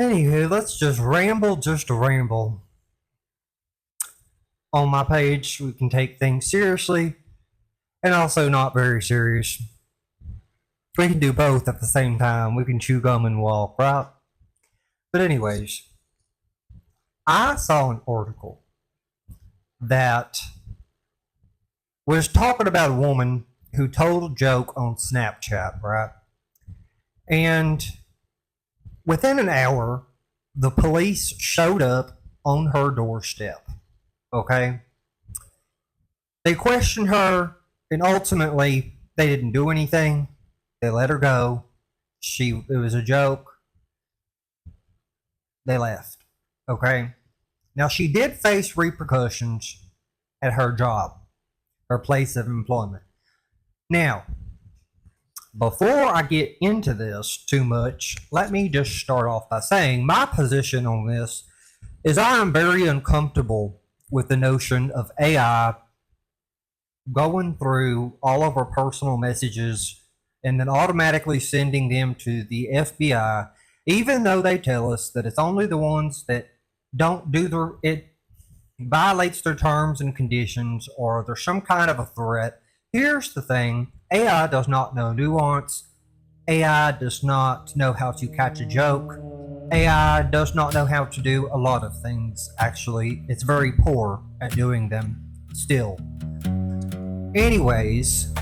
Anywho, let's just ramble. On my page, we can take things seriously and also not very serious. We can do both at the same time. We can chew gum and walk, right? But anyways, I saw an article that was talking about a woman who told a joke on Snapchat, right? And within an hour, the police showed up on her doorstep. Okay? They questioned her, and ultimately, they didn't do anything. They let her go. It was a joke. They left. Okay? Now, she did face repercussions at her job, her place of employment. Now, before I get into this too much, let me just start off by saying my position on this is I am very uncomfortable with the notion of AI going through all of our personal messages and then automatically sending them to the FBI, even though they tell us that it's only the ones that don't do it violates their terms and conditions or there's some kind of a threat. Here's the thing, AI does not know nuance. AI does not know how to catch a joke. AI does not know how to do a lot of things, actually. It's very poor at doing them still. Anyways,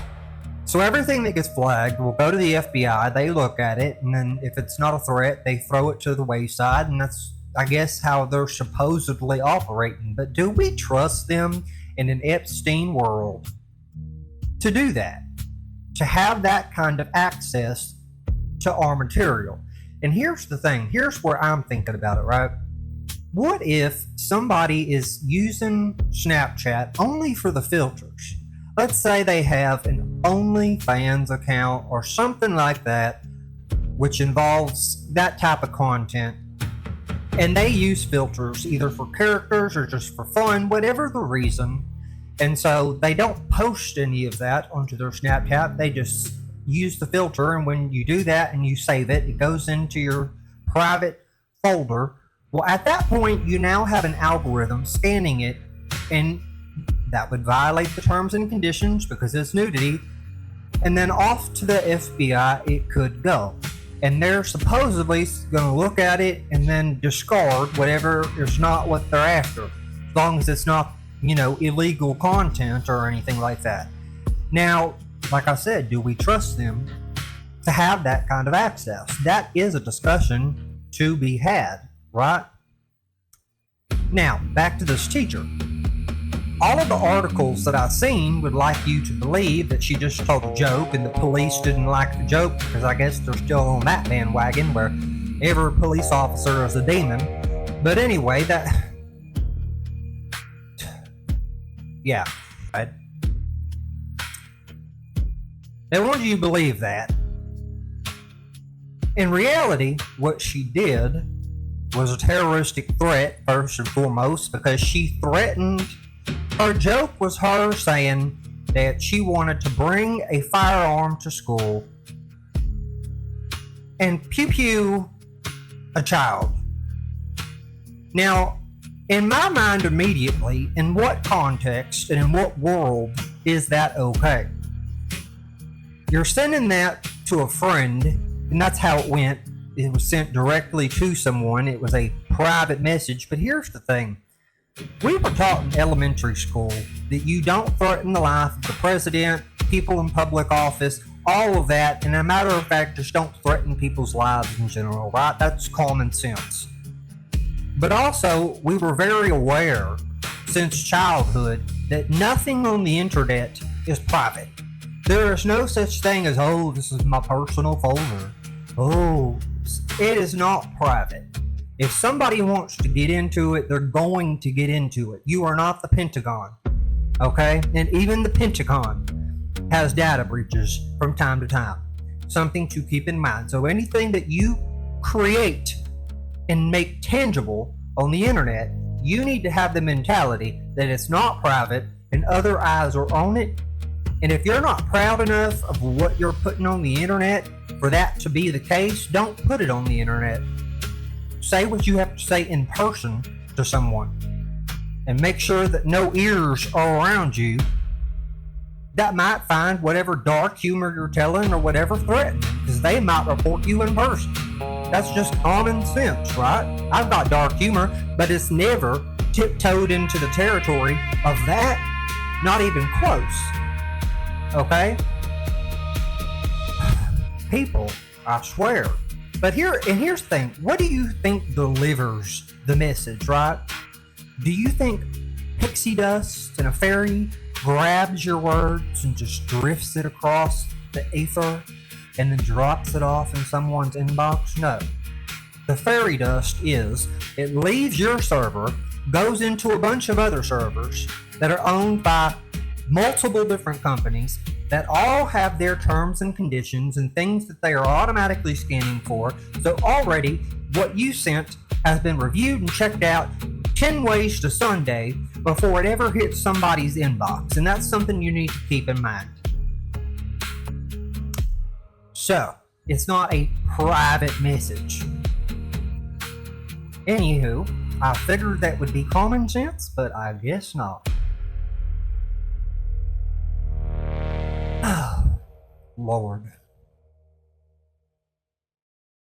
so everything that gets flagged will go to the FBI, they look at it, and then if it's not a threat, they throw it to the wayside, and that's, I guess, how they're supposedly operating. But do we trust them in an Epstein world to do that? To have that kind of access to our material? And here's the thing, here's where I'm thinking about it, right? What if somebody is using Snapchat only for the filters? Let's say they have an OnlyFans account or something like that, which involves that type of content, and they use filters either for characters or just for fun, whatever the reason. And so they don't post any of that onto their Snapchat, they just use the filter, and when you do that and you save it, it goes into your private folder. Well, at that point, you now have an algorithm scanning it, and that would violate the terms and conditions because it's nudity, and then off to the FBI it could go. And they're supposedly going to look at it and then discard whatever is not what they're after, as long as it's not, illegal content or anything like that. Now, like I said, do we trust them to have that kind of access? That is a discussion to be had, right? Now, back to this teacher. All of the articles that I've seen would like you to believe that she just told a joke and the police didn't like the joke, because I guess they're still on that bandwagon where every police officer is a demon. But anyway, yeah, right. They wanted you to believe that. In reality, what she did was a terroristic threat, first and foremost, because she threatened. Her joke was her saying that she wanted to bring a firearm to school and pew a child. Now, in my mind immediately, in what context and in what world is that okay? You're sending that to a friend, and that's how it went. It was sent directly to someone. It was a private message. But here's the thing. We were taught in elementary school that you don't threaten the life of the president, people in public office, all of that. And as a matter of fact, just don't threaten people's lives in general, right? That's common sense. But also, we were very aware since childhood that nothing on the internet is private. There is no such thing as, oh, this is my personal folder. Oh, it is not private. If somebody wants to get into it, they're going to get into it. You are not the Pentagon, okay? And even the Pentagon has data breaches from time to time. Something to keep in mind. So anything that you create and make tangible on the internet, you need to have the mentality that it's not private and other eyes are on it. And if you're not proud enough of what you're putting on the internet for that to be the case, don't put it on the internet. say what you have to say in person to someone, and make sure that no ears are around you that might find whatever dark humor you're telling or whatever threatening, because they might report you in person. That's just common sense, right? I've got dark humor, but it's never tiptoed into the territory of that. Not even close. Okay? People, I swear. But here's the thing. What do you think delivers the message, right? Do you think pixie dust and a fairy grabs your words and just drifts it across the ether and then drops it off in someone's inbox? No. The fairy dust is, it leaves your server, goes into a bunch of other servers that are owned by multiple different companies that all have their terms and conditions and things that they are automatically scanning for. So already what you sent has been reviewed and checked out 10 ways to Sunday before it ever hits somebody's inbox. And that's something you need to keep in mind. So, it's not a private message. Anywho, I figured that would be common sense, but I guess not. Oh, Lord.